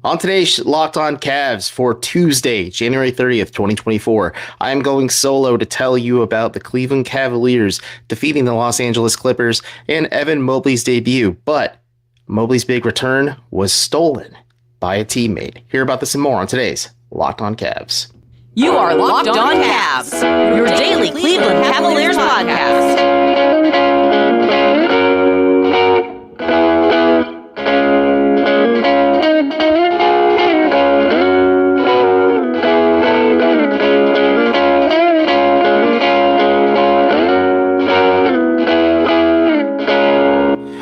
On today's Locked On Cavs for Tuesday, January 30th, 2024, I am going solo to tell you about the Cleveland Cavaliers defeating the Los Angeles Clippers and Evan Mobley's debut, but Mobley's big return was stolen by a teammate. Hear about this and more on today's Locked On Cavs. You are Locked On Cavs, your daily Cleveland Cavaliers podcast.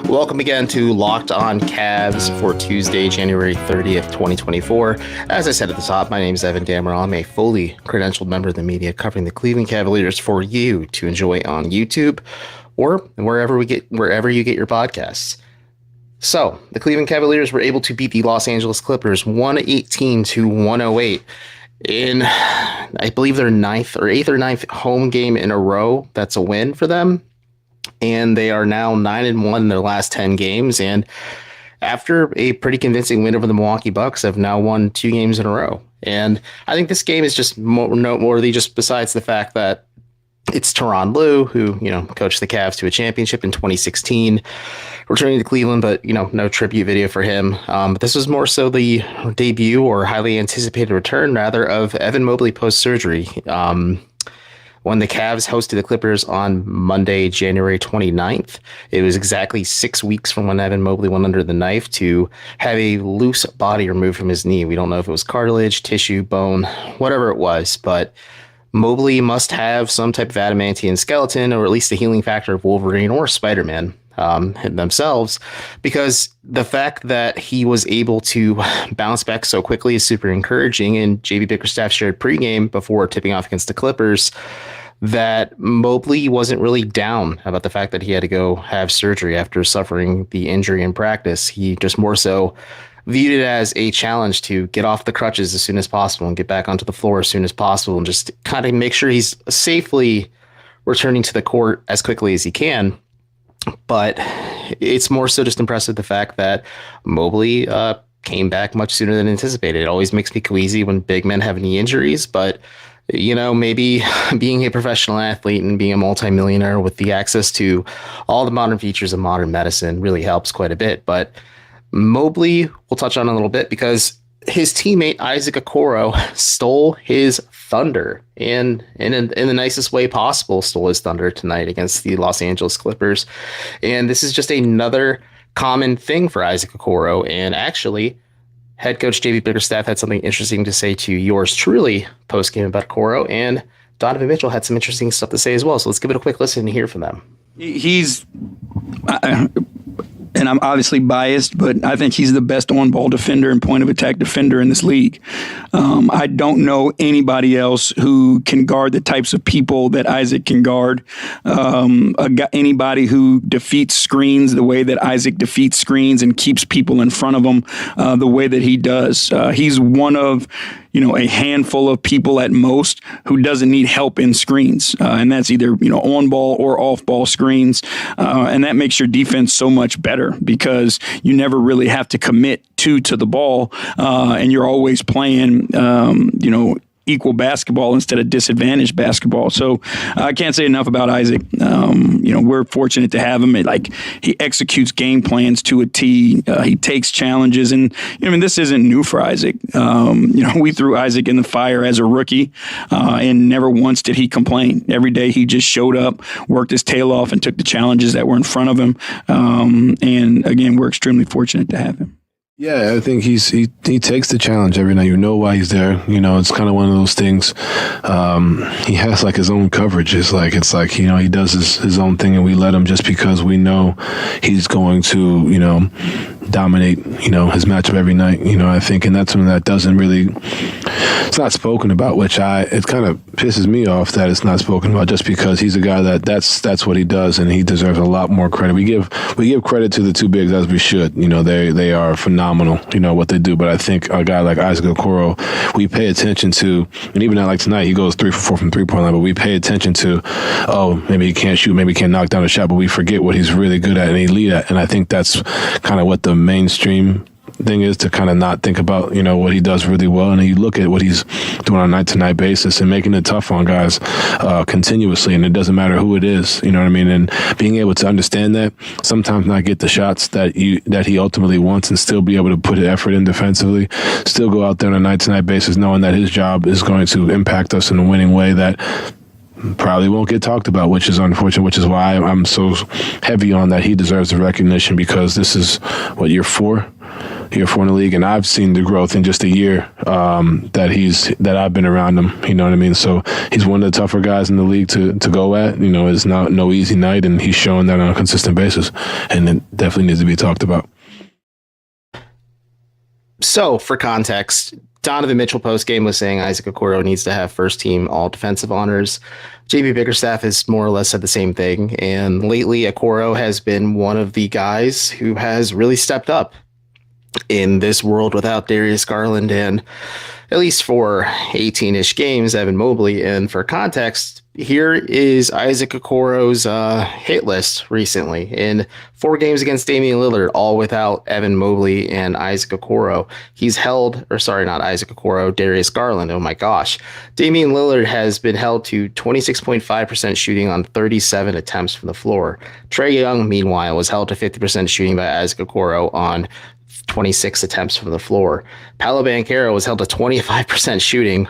Welcome again to Locked On Cavs for Tuesday, January 30th, 2024. As I said at the top, my name is Evan Dammarell. I'm a fully credentialed member of the media covering the Cleveland Cavaliers for you to enjoy on YouTube or wherever you get your podcasts. So, the Cleveland Cavaliers were able to beat the Los Angeles Clippers 118-108 in, I believe, their eighth or ninth home game in a row. That's a win for them. And they are now 9-1 in their last 10 games. And after a pretty convincing win over the Milwaukee Bucks, have now won 2 games in a row. And I think this game is just more noteworthy, just besides the fact that it's Tyronn Lue, who, coached the Cavs to a championship in 2016, returning to Cleveland, but, no tribute video for him. But this was more so the debut or highly anticipated return, rather, of Evan Mobley post-surgery. When the Cavs hosted the Clippers on Monday, January 29th, it was exactly 6 weeks from when Evan Mobley went under the knife to have a loose body removed from his knee. We don't know if it was cartilage, tissue, bone, whatever it was, but Mobley must have some type of adamantium skeleton, or at least the healing factor of Wolverine or Spider-Man themselves, because the fact that he was able to bounce back so quickly is super encouraging. And JB Bickerstaff shared pregame before tipping off against the Clippers that Mobley wasn't really down about the fact that he had to go have surgery after suffering the injury in practice. He just more so viewed it as a challenge to get off the crutches as soon as possible and get back onto the floor as soon as possible and just kind of make sure he's safely returning to the court as quickly as he can. But it's more so just impressive the fact that Mobley came back much sooner than anticipated. It always makes me queasy when big men have knee injuries, but maybe being a professional athlete and being a multimillionaire with the access to all the modern features of modern medicine really helps quite a bit. But Mobley, we'll touch on a little bit because his teammate Isaac Okoro stole his thunder and in the nicest way possible stole his thunder tonight against the Los Angeles Clippers. And this is just another common thing for Isaac Okoro. And actually, head coach JB Bickerstaff had something interesting to say to yours truly post-game about Okoro, and Donovan Mitchell had some interesting stuff to say as well. So let's give it a quick listen and hear from them. He's... and I'm obviously biased, but I think he's the best on-ball defender and point-of-attack defender in this league. I don't know anybody else who can guard the types of people that Isaac can guard. Anybody who defeats screens the way that Isaac defeats screens and keeps people in front of him the way that he does. He's one of a handful of people at most who doesn't need help in screens. And that's either, on ball or off ball screens. And that makes your defense so much better because you never really have to commit to the ball. And you're always playing, equal basketball instead of disadvantaged basketball. So I can't say enough about Isaac. We're fortunate to have him. He executes game plans to a T. He takes challenges, and this isn't new for Isaac. We threw Isaac in the fire as a rookie, and never once did he complain. Every day he just showed up, worked his tail off, and took the challenges that were in front of him. And again, we're extremely fortunate to have him. Yeah, I think he takes the challenge every night. You know why he's there. It's kind of one of those things. He has like his own coverage. It's like he does his own thing, and we let him just because we know he's going to dominate his matchup every night. I think, and that's something that doesn't really. It's not spoken about, which it kind of pisses me off that it's not spoken about, just because he's a guy that's what he does, and he deserves a lot more credit. We give credit to the two bigs as we should. They are phenomenal. What they do, but I think a guy like Isaac Okoro, we pay attention to, and even not like tonight, he goes 3 for 4 from 3-point line, but we pay attention to, maybe he can't shoot, maybe he can't knock down a shot, but we forget what he's really good at and elite at, and I think that's kind of what the mainstream thing is to kind of not think about, what he does really well. And then you look at what he's doing on a night-to-night basis and making it tough on guys continuously. And it doesn't matter who it is, you know what I mean? And being able to understand that, sometimes not get the shots that he ultimately wants and still be able to put effort in defensively, still go out there on a night-to-night basis knowing that his job is going to impact us in a winning way that probably won't get talked about, which is unfortunate, which is why I'm so heavy on that he deserves the recognition, because this is year four in the league, and I've seen the growth in just a year that I've been around him. You know what I mean? So he's one of the tougher guys in the league to go at. It's not no easy night, and he's showing that on a consistent basis, and it definitely needs to be talked about. So, for context, Donovan Mitchell post-game was saying Isaac Okoro needs to have first-team all-defensive honors. JB Bickerstaff has more or less said the same thing, and lately Okoro has been one of the guys who has really stepped up in this world without Darius Garland and, at least for 18-ish games, Evan Mobley. And for context, here is Isaac Okoro's hit list recently. In 4 games against Damian Lillard, all without Evan Mobley and Isaac Okoro, he's held, or sorry, not Isaac Okoro, Darius Garland. Oh my gosh. Damian Lillard has been held to 26.5% shooting on 37 attempts from the floor. Trae Young, meanwhile, was held to 50% shooting by Isaac Okoro on 26 attempts from the floor. Paolo Banchero was held to 25% shooting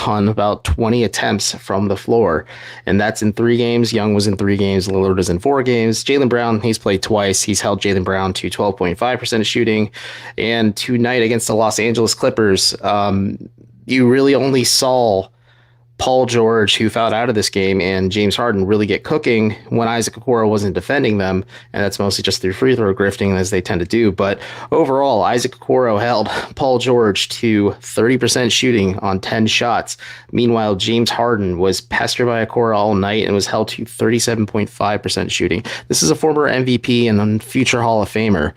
on about 20 attempts from the floor. And that's in 3 games. Young was in 3 games. Lillard was in 4 games. Jaylen Brown, he's played twice. He's held Jaylen Brown to 12.5% shooting. And tonight against the Los Angeles Clippers, you really only saw Paul George, who fouled out of this game, and James Harden really get cooking when Isaac Okoro wasn't defending them, and that's mostly just through free throw grifting, as they tend to do. But overall, Isaac Okoro held Paul George to 30% shooting on 10 shots. Meanwhile, James Harden was pestered by Okoro all night and was held to 37.5% shooting. This is a former MVP and future Hall of Famer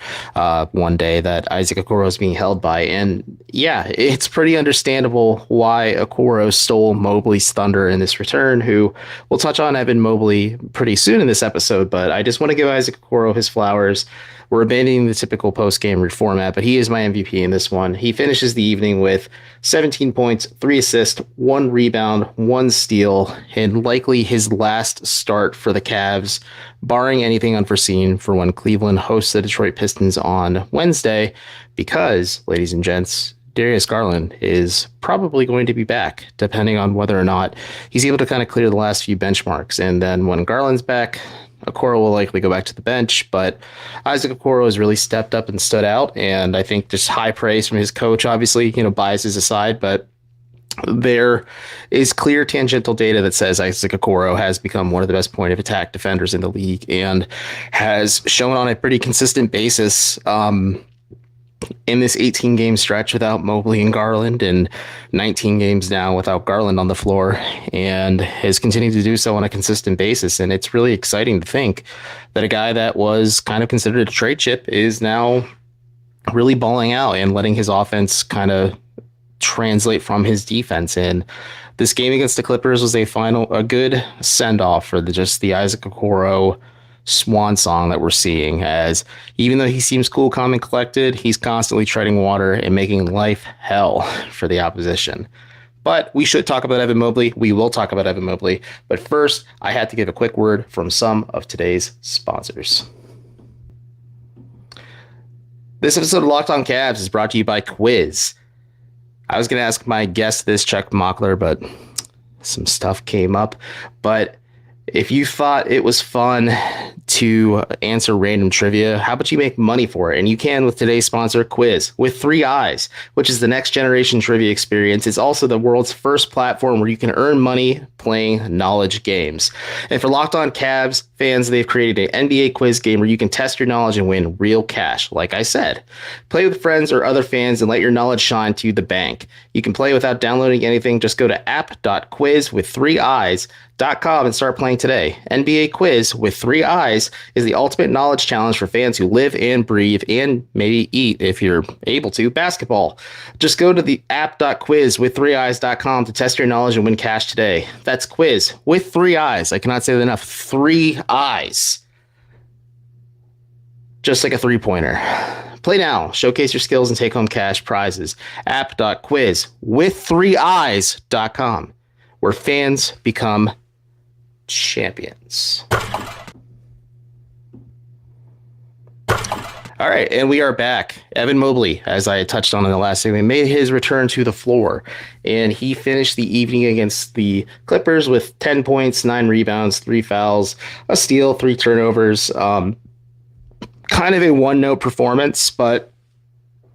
one day that Isaac Okoro is being held by. And yeah, it's pretty understandable why Okoro stole Mobley's thunder in this return, who we'll touch on Evan Mobley pretty soon in this episode, but I just want to give Isaac Okoro his flowers. We're abandoning the typical post-game reformat, but he is my MVP in this one. He finishes the evening with 17 points, 3 assists, 1 rebound, 1 steal, and likely his last start for the Cavs, barring anything unforeseen, for when Cleveland hosts the Detroit Pistons on Wednesday, because, ladies and gents, Darius Garland is probably going to be back, depending on whether or not he's able to kind of clear the last few benchmarks. And then when Garland's back, Okoro will likely go back to the bench. But Isaac Okoro has really stepped up and stood out. And I think just high praise from his coach, obviously, biases aside. But there is clear tangential data that says Isaac Okoro has become one of the best point of attack defenders in the league and has shown on a pretty consistent basis in this 18-game stretch without Mobley and Garland, and 19 games now without Garland on the floor, and has continued to do so on a consistent basis. And it's really exciting to think that a guy that was kind of considered a trade chip is now really balling out and letting his offense kind of translate from his defense. And this game against the Clippers was a good send-off for the Isaac Okoro swan song that we're seeing, as even though he seems cool, calm, and collected, he's constantly treading water and making life hell for the opposition. But we should talk about Evan Mobley. We will talk about Evan Mobley. But first, I had to give a quick word from some of today's sponsors. This episode of Locked On Cavs is brought to you by Quiiiz. I was going to ask my guest this, Chuck Mockler, but some stuff came up. But if you thought it was fun to answer random trivia, how about you make money for it? And you can with today's sponsor, Quiiiz, with 3 eyes, which is the next generation trivia experience. It's also the world's first platform where you can earn money playing knowledge games. And for Locked On Cavs fans, they've created an NBA quiz game where you can test your knowledge and win real cash. Like I said, play with friends or other fans and let your knowledge shine to the bank. You can play without downloading anything. Just go to app.quiiz.com and start playing today. NBA Quiz with 3 eyes is the ultimate knowledge challenge for fans who live and breathe and maybe eat, if you're able to, basketball. Just go to the app.quiz with3eyes.com to test your knowledge and win cash today. That's Quiiiz with 3 eyes. I cannot say that enough. 3 eyes. just like a three-pointer. Play now. Showcase your skills and take home cash prizes. App.quiiiz with 3eyes.com, where fans become champions. All right, and we are back. Evan Mobley, as I touched on in the last segment, made his return to the floor, and he finished the evening against the Clippers with 10 points, 9 rebounds, 3 fouls, a steal, 3 turnovers. Kind of a one-note performance, but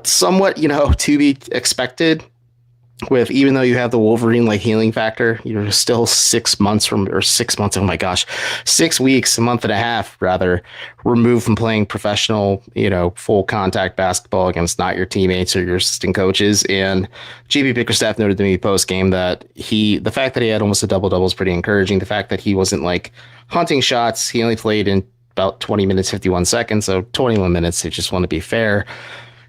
somewhat, to be expected. With, even though you have the Wolverine like healing factor, you're still 6 months oh my gosh, 6 weeks, a month and a half rather, removed from playing professional, full contact basketball against not your teammates or your assistant coaches. And JB Bickerstaff noted to me post game that the fact that he had almost a double is pretty encouraging. The fact that he wasn't like hunting shots, he only played in about 20 minutes, 51 seconds. So 21 minutes. They just want to be fair.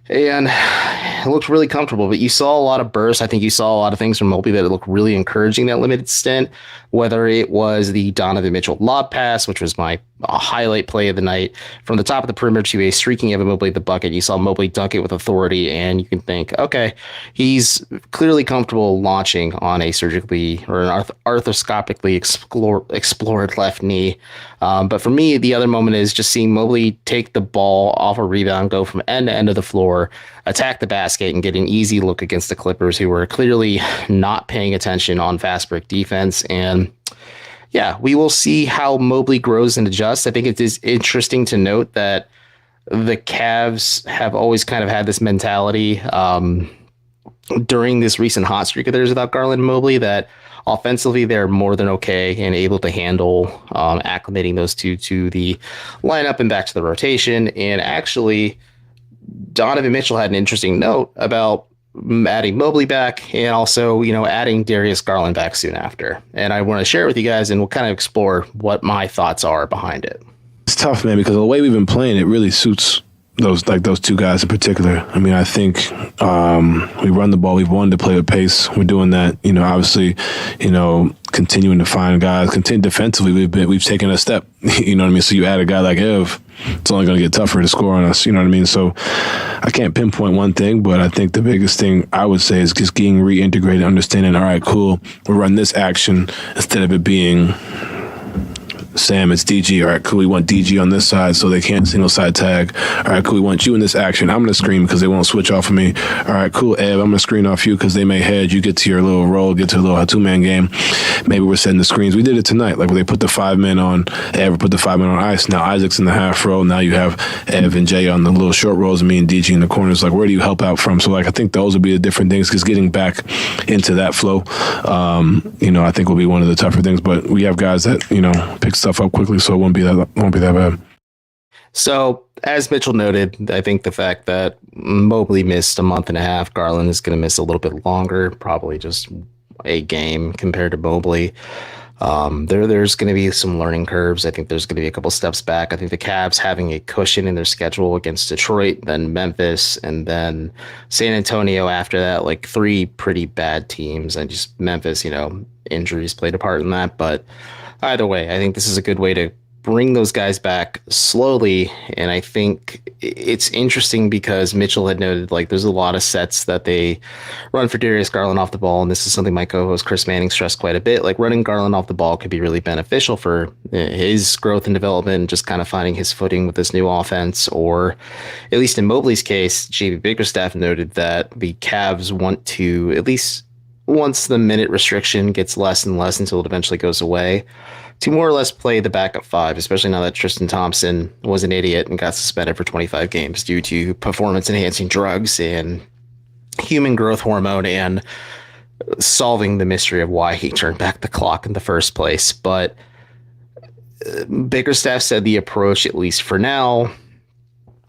And it looked really comfortable, but you saw a lot of bursts. I think you saw a lot of things from Mobley that looked really encouraging that limited stint, whether it was the Donovan Mitchell lob pass, which was my highlight play of the night, from the top of the perimeter to a streaking Evan Mobley at the bucket. You saw Mobley dunk it with authority, and you can think, okay, he's clearly comfortable launching on a surgically or an arthroscopically explored left knee. But for me, the other moment is just seeing Mobley take the ball off a rebound, go from end to end of the floor, attack the basket, and get an easy look against the Clippers, who were clearly not paying attention on fast break defense. And yeah, we will see how Mobley grows and adjusts. I think it is interesting to note that the Cavs have always kind of had this mentality during this recent hot streak of theirs without Garland and Mobley that offensively they're more than okay and able to handle acclimating those two to the lineup and back to the rotation. And actually, Donovan Mitchell had an interesting note about adding Mobley back and also, adding Darius Garland back soon after. And I want to share it with you guys, and we'll kind of explore what my thoughts are behind it. It's tough, man, because the way we've been playing, it really suits those two guys in particular. I mean, I think we run the ball. We've wanted to play with pace. We're doing that. Obviously, continuing to find guys. Continue defensively. We've taken a step. You know what I mean? So you add a guy like Ev, it's only going to get tougher to score on us. You know what I mean? So I can't pinpoint one thing, but I think the biggest thing I would say is just getting reintegrated, understanding, all right, cool, we'll run this action instead of it being Sam, it's DG. All right, cool. We want DG on this side so they can't single side tag. All right, cool. We want you in this action. I'm going to screen because they won't switch off of me. All right, cool. Ev, I'm going to screen off you because they may hedge. You get to your little roll, get to a little two-man game. Maybe we're setting the screens. We did it tonight. Like, when they put the 5 men on Ev, put the 5 men on ice. Now Isaac's in the half row. Now you have Ev and Jay on the little short rolls and me and DG in the corners. Like, where do you help out from? So, like, I think those would be the different things because getting back into that flow, I think will be one of the tougher things. But we have guys that, pick stuff up quickly, so it won't be that bad. So, as Mitchell noted, I think the fact that Mobley missed a month and a half, Garland is going to miss a little bit longer, probably just a game compared to Mobley. There's going to be some learning curves. I think there's going to be a couple steps back. I think the Cavs having a cushion in their schedule against Detroit, then Memphis, and then San Antonio after that, like 3 pretty bad teams. And just Memphis, injuries played a part in that. But either way, I think this is a good way to bring those guys back slowly. And I think it's interesting because Mitchell had noted, like, there's a lot of sets that they run for Darius Garland off the ball. And this is something my co-host Chris Manning stressed quite a bit. Like, running Garland off the ball could be really beneficial for his growth and development and just kind of finding his footing with this new offense. Or at least in Mobley's case, JB Bickerstaff noted that the Cavs want to, at least once the minute restriction gets less and less until it eventually goes away, to more or less play the backup 5, especially now that Tristan Thompson was an idiot and got suspended for 25 games due to performance-enhancing drugs and human growth hormone and solving the mystery of why he turned back the clock in the first place. But Bickerstaff said the approach, at least for now,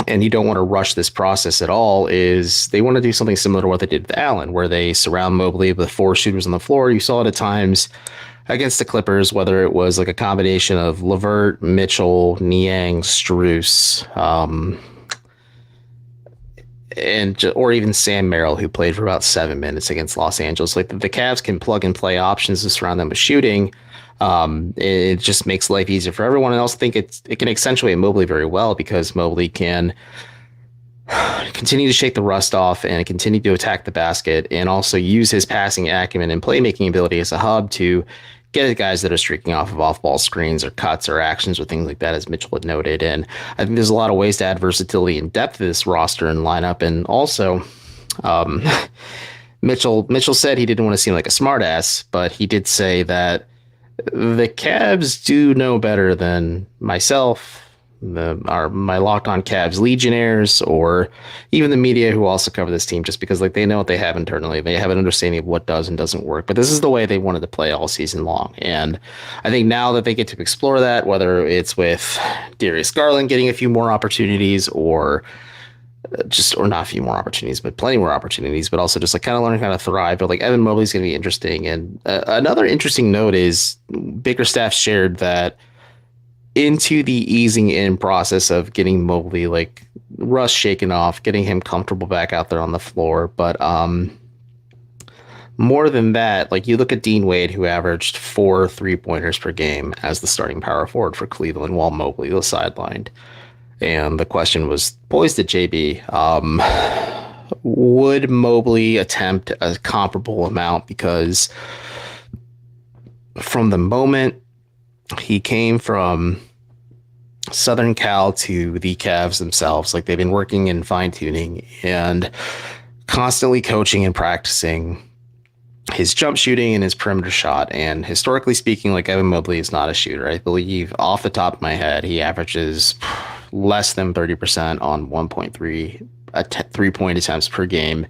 and you don't want to rush this process at all, is they want to do something similar to what they did with Allen, where they surround Mobley with 4 shooters on the floor. You saw it at times against the Clippers, whether it was like a combination of LeVert, Mitchell, Niang, Strus. or even Sam Merrill, who played for about 7 minutes against Los Angeles. Like the Cavs can plug and play options to surround them with shooting. It just makes life easier for everyone. And I also think it can accentuate Mobley very well because Mobley can continue to shake the rust off and continue to attack the basket and also use his passing acumen and playmaking ability as a hub to get at guys that are streaking off of off-ball screens or cuts or actions or things like that, as Mitchell had noted. And I think there's a lot of ways to add versatility and depth to this roster and lineup. And also, Mitchell said he didn't want to seem like a smartass, but he did say that the Cavs do know better than myself, my Locked On Cavs legionnaires, or even the media who also cover this team, just because like they know what they have internally. They have an understanding of what does and doesn't work. But this is the way they wanted to play all season long. And I think now that they get to explore that, whether it's with Darius Garland getting a few more opportunities or not a few more opportunities, but plenty more opportunities, but also just like kind of learning how to thrive. But like Evan Mobley's going to be interesting. And another interesting note is Bickerstaff shared that into the easing in process of getting Mobley like rust shaken off, getting him comfortable back out there on the floor. But more than that, like you look at Dean Wade, who averaged 4 3-pointers per game as the starting power forward for Cleveland while Mobley was sidelined. And the question was posed at JB, would Mobley attempt a comparable amount? Because from the moment he came from Southern Cal to the Cavs themselves, like they've been working and fine-tuning and constantly coaching and practicing his jump shooting and his perimeter shot. And historically speaking, like Evan Mobley is not a shooter. I believe off the top of my head, he averages less than 30% on 1.3 3-point attempts per game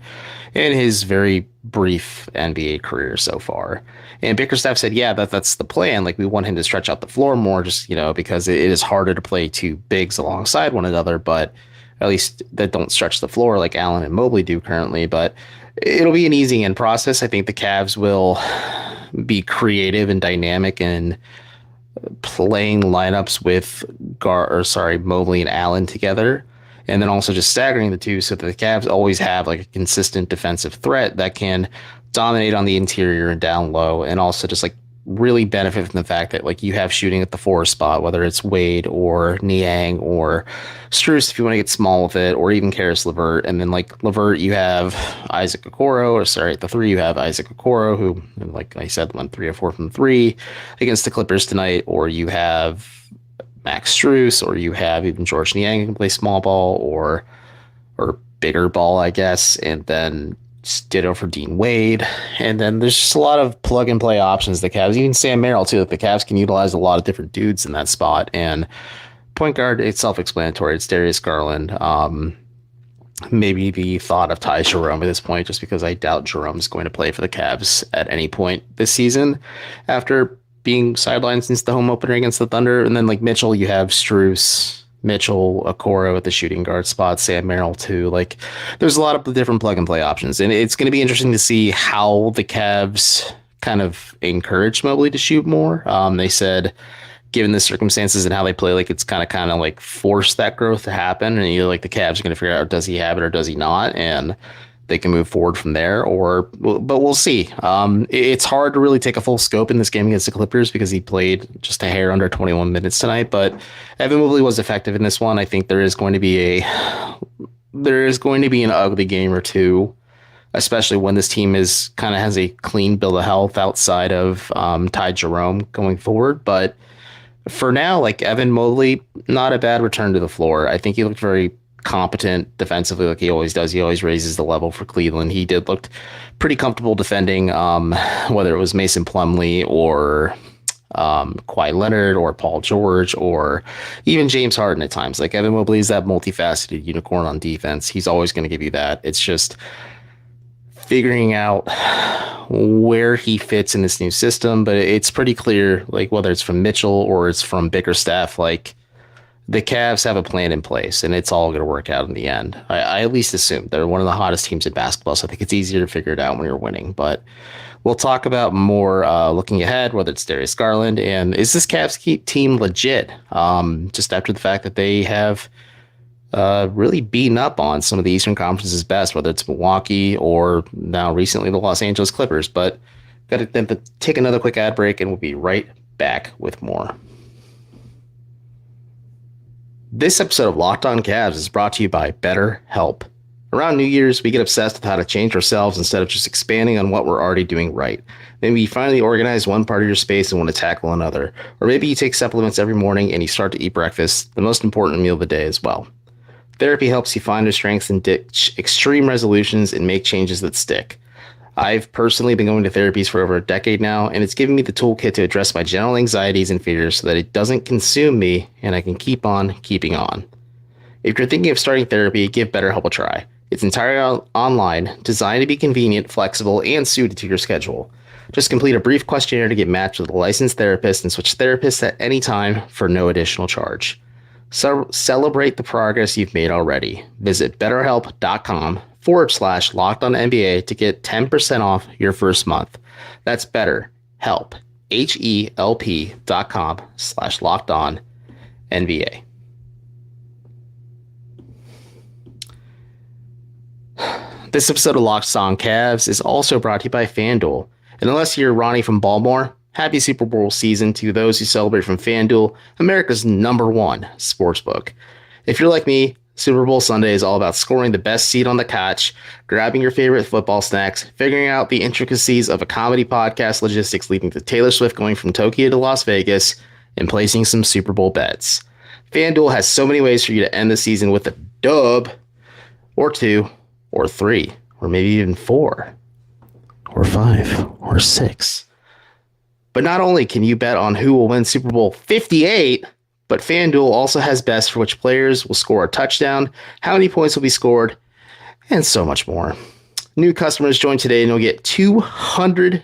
in his very brief NBA career so far. And Bickerstaff said, yeah, that's the plan. Like we want him to stretch out the floor more, just, because it is harder to play two bigs alongside one another, but at least that don't stretch the floor like Allen and Mobley do currently. But it'll be an easing in process. I think the Cavs will be creative and dynamic in playing lineups with Mobley and Allen together, and then also just staggering the two so that the Cavs always have like a consistent defensive threat that can dominate on the interior and down low, and also just like really benefit from the fact that like you have shooting at the 4 spot, whether it's Wade or Niang or Strus if you want to get small with it, or even Karis LeVert. And then like LeVert, you have Isaac Okoro, at the 3 you have Isaac Okoro, who, like I said, went 3 or 4 from 3 against the Clippers tonight, or you have Max Strus, or you have even George Niang who can play small ball or bigger ball, I guess. And then ditto for Dean Wade. And then there's just a lot of plug and play options the Cavs, even Sam Merrill too, that the Cavs can utilize a lot of different dudes in that spot. And point guard, it's self-explanatory. It's Darius Garland. Maybe the thought of Ty Jerome at this point, just because I doubt Jerome's going to play for the Cavs at any point this season after being sidelined since the home opener against the Thunder. And then like Mitchell, you have Strus, Mitchell, Okoro at the shooting guard spot, Sam Merrill too. Like there's a lot of different plug and play options, and it's going to be interesting to see how the Cavs kind of encourage Mobley to shoot more. They said, given the circumstances and how they play, like it's kind of like force that growth to happen, and like the Cavs are going to figure out, does he have it or does he not, and they can move forward from there, but we'll see. It's hard to really take a full scope in this game against the Clippers because he played just a hair under 21 minutes tonight, but Evan Mobley was effective in this one. I think there is going to be an ugly game or two, especially when this team has a clean bill of health outside of Ty Jerome going forward. But for now, like Evan Mobley, not a bad return to the floor. I think he looked very competent defensively, like he always does. He always raises the level for Cleveland. He did look pretty comfortable defending, whether it was Mason Plumlee or Kawhi Leonard or Paul George or even James Harden at times. Like Evan Mobley is that multifaceted unicorn on defense. He's always going to give you that. It's just figuring out where he fits in this new system. But it's pretty clear, like whether it's from Mitchell or it's from Bickerstaff, like the Cavs have a plan in place, and it's all going to work out in the end. I at least assume they're one of the hottest teams in basketball, so I think it's easier to figure it out when you're winning. But we'll talk about more looking ahead, whether it's Darius Garland, and is this Cavs team legit? Just after the fact that they have really beating up on some of the Eastern Conference's best, whether it's Milwaukee or now recently the Los Angeles Clippers. But got to take another quick ad break, and we'll be right back with more. This episode of Locked On Cavs is brought to you by BetterHelp. Around New Year's, we get obsessed with how to change ourselves instead of just expanding on what we're already doing right. Maybe you finally organize one part of your space and want to tackle another. Or maybe you take supplements every morning and you start to eat breakfast, the most important meal of the day as well. Therapy helps you find your strengths and ditch extreme resolutions and make changes that stick. I've personally been going to therapies for over a decade now, and it's given me the toolkit to address my general anxieties and fears so that it doesn't consume me and I can keep on keeping on. If you're thinking of starting therapy, give BetterHelp a try. It's entirely online, designed to be convenient, flexible, and suited to your schedule. Just complete a brief questionnaire to get matched with a licensed therapist and switch therapists at any time for no additional charge. So celebrate the progress you've made already. Visit betterhelp.com/LockedOnNBA to get 10% off your first month. That's BetterHelp, HELP.com/LockedOnNBA. This episode of Locked On Cavs is also brought to you by FanDuel. And unless you're Ronnie from Baltimore, happy Super Bowl season to those who celebrate from FanDuel, America's #1 sportsbook. If you're like me, Super Bowl Sunday is all about scoring the best seat on the couch, grabbing your favorite football snacks, figuring out the intricacies of a comedy podcast logistics leading to Taylor Swift going from Tokyo to Las Vegas, and placing some Super Bowl bets. FanDuel has so many ways for you to end the season with a dub, or 2, or 3, or maybe even 4, or 5, or 6. But not only can you bet on who will win Super Bowl 58, but FanDuel also has bets for which players will score a touchdown, how many points will be scored, and so much more. New customers join today and you'll get $200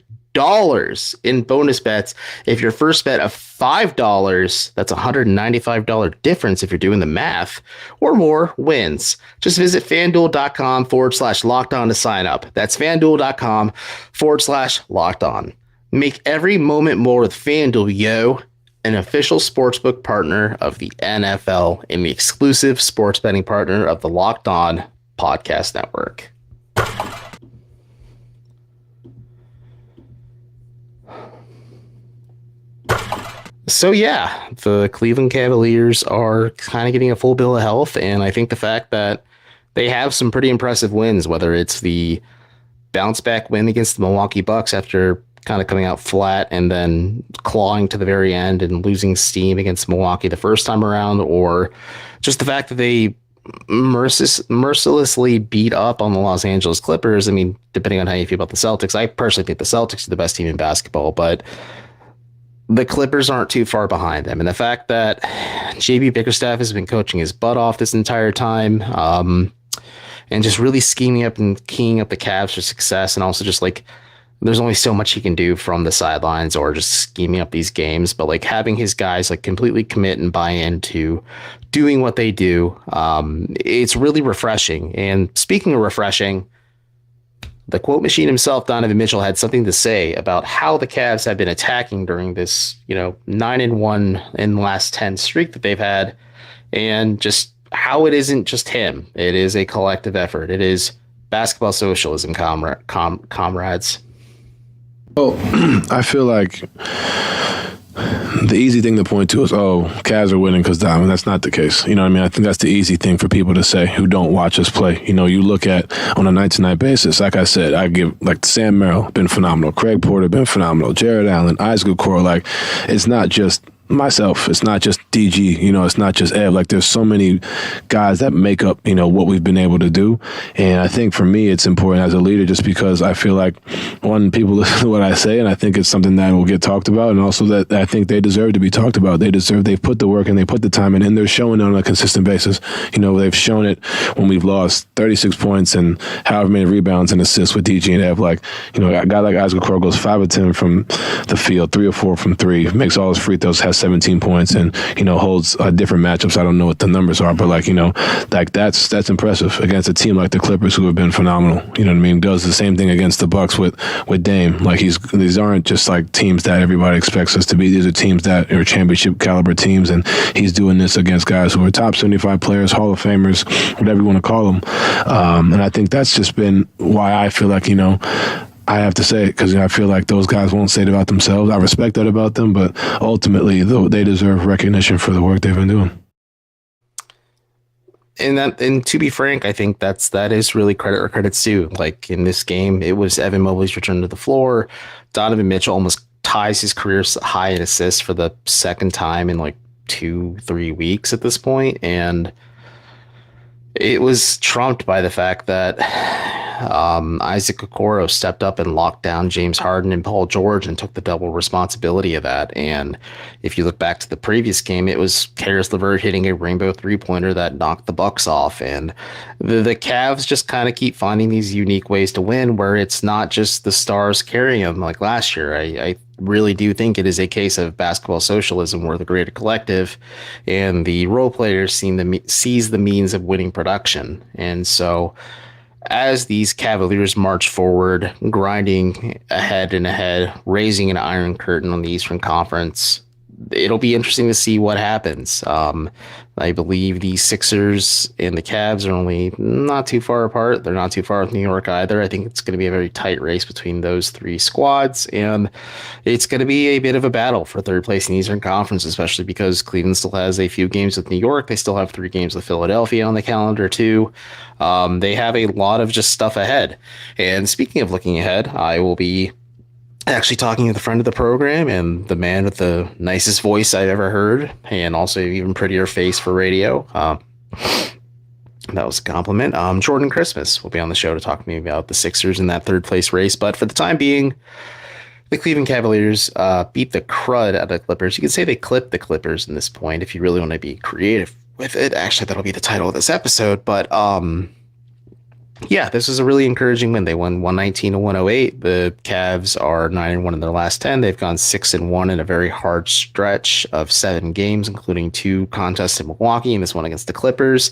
in bonus bets if your first bet of $5, that's a $195 difference if you're doing the math, or more, wins. Just visit FanDuel.com/LockedOn to sign up. That's FanDuel.com/LockedOn. Make every moment more with FanDuel, yo, an official sportsbook partner of the NFL and the exclusive sports betting partner of the Locked On Podcast Network. So yeah, the Cleveland Cavaliers are kind of getting a full bill of health, and I think the fact that they have some pretty impressive wins, whether it's the bounce back win against the Milwaukee Bucks after kind of coming out flat and then clawing to the very end and losing steam against Milwaukee the first time around, or just the fact that they mercilessly beat up on the Los Angeles Clippers. I mean, depending on how you feel about the Celtics, I personally think the Celtics are the best team in basketball, but the Clippers aren't too far behind them. And the fact that JB Bickerstaff has been coaching his butt off this entire time, and just really scheming up and keying up the Cavs for success, and also just like there's only so much he can do from the sidelines or just scheming up these games, but like having his guys like completely commit and buy into doing what they do, it's really refreshing. And speaking of refreshing, the quote machine himself, Donovan Mitchell, had something to say about how the Cavs have been attacking during this, 9-1 in the last 10 streak that they've had, and just how it isn't just him. It is a collective effort. It is basketball socialism, comrades. Well, I feel like the easy thing to point to is, Cavs are winning because Diamond. That's not the case. You know what I mean? I think that's the easy thing for people to say who don't watch us play. You look at on a night-to-night basis, like I said, I give, like, Sam Merrill, been phenomenal. Craig Porter, been phenomenal. Jared Allen, Isaac Okoro, like, it's not just myself. It's not just DG, it's not just Ev. Like, there's so many guys that make up, what we've been able to do. And I think for me, it's important as a leader just because I feel like, one, people listen to what I say, and I think it's something that will get talked about, and also that I think they deserve to be talked about. They've put the work and they put the time in, and they're showing it on a consistent basis. They've shown it when we've lost 36 points and however many rebounds and assists with DG and Ev. Like, a guy like Isaac Okoro goes 5 of 10 from the field, 3 or 4 from 3, makes all his free throws, has 17 points and, holds different matchups. I don't know what the numbers are, but that's impressive against a team like the Clippers, who have been phenomenal. You know what I mean? Does the same thing against the Bucks with Dame. Like, these aren't just like teams that everybody expects us to be. These are teams that are championship caliber teams, and he's doing this against guys who are top 75 players, Hall of Famers, whatever you want to call them. And I think that's just been why I feel like, I have to say it, because I feel like those guys won't say it about themselves. I respect that about them, but ultimately, they deserve recognition for the work they've been doing. And to be frank, I think that is really credit where credit's due. Like, in this game, it was Evan Mobley's return to the floor. Donovan Mitchell almost ties his career high in assists for the second time in like 2-3 weeks at this point, and it was trumped by the fact that Isaac Okoro stepped up and locked down James Harden and Paul George and took the double responsibility of that. And if you look back to the previous game, it was Karis LeVert hitting a rainbow three-pointer that knocked the Bucks off. And the Cavs just kind of keep finding these unique ways to win, where it's not just the stars carrying them like last year. I really do think it is a case of basketball socialism, where the greater collective and the role players seize the means of winning production. And so as these Cavaliers march forward, grinding ahead, raising an iron curtain on the Eastern Conference, it'll be interesting to see what happens. I believe the Sixers and the Cavs are only not too far apart. They're not too far with New York either. I think it's going to be a very tight race between those three squads, and it's going to be a bit of a battle for third place in the Eastern Conference, especially because Cleveland still has a few games with New York. They still have 3 games with Philadelphia on the calendar too. They have a lot of just stuff ahead. And speaking of looking ahead, I will be actually talking with a friend of the program and the man with the nicest voice I've ever heard, and also even prettier face for radio. That was a compliment. Jordan Christmas will be on the show to talk to me about the Sixers in that third place race. But for the time being, the Cleveland Cavaliers beat the crud out of the Clippers. You could say they clipped the Clippers in this point if you really want to be creative with it. Actually, that'll be the title of this episode. But yeah, this was a really encouraging win. They won 119-108. The Cavs are 9-1 in their last 10. They've gone 6-1 in a very hard stretch of 7 games, including 2 contests in Milwaukee and this one against the Clippers,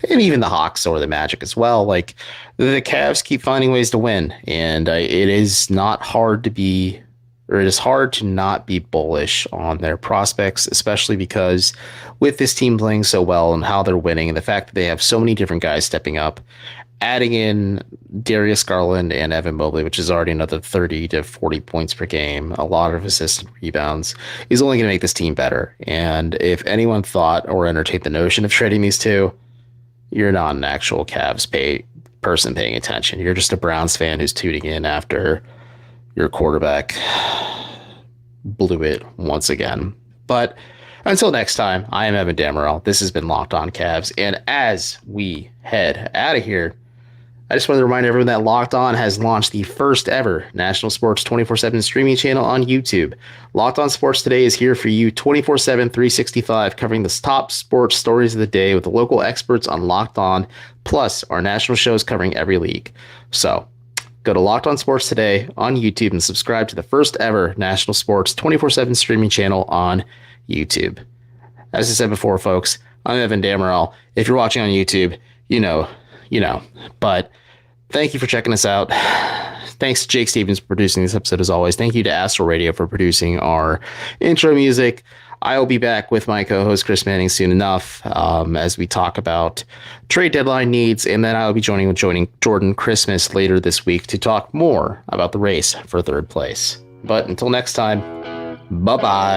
and even the Hawks or the Magic as well. Like, the Cavs keep finding ways to win, and it is not hard to be, or it is hard to not be bullish on their prospects, especially because with this team playing so well and how they're winning, and the fact that they have so many different guys stepping up, adding in Darius Garland and Evan Mobley, which is already another 30 to 40 points per game, a lot of assists and rebounds, is only going to make this team better. And if anyone thought or entertained the notion of trading these two, you're not an actual Cavs person paying attention. You're just a Browns fan who's tuning in after your quarterback blew it once again. But until next time, I am Evan Dammarell. This has been Locked On Cavs. And as we head out of here, I just want to remind everyone that Locked On has launched the first ever national sports 24/7 streaming channel on YouTube. Locked On Sports Today is here for you 24/7, 365, covering the top sports stories of the day with the local experts on Locked On, plus our national shows covering every league. So go to Locked On Sports Today on YouTube and subscribe to the first ever national sports 24/7 streaming channel on YouTube. As I said before, folks, I'm Evan Dammarell. If you're watching on YouTube, you know. But thank you for checking us out. Thanks to Jake Stevens for producing this episode as always. Thank you to Astro Radio for producing our intro music. I will be back with my co-host Chris Manning soon enough as we talk about trade deadline needs, and then I will be joining Jordan Christmas later this week to talk more about the race for third place. But until next time, bye-bye.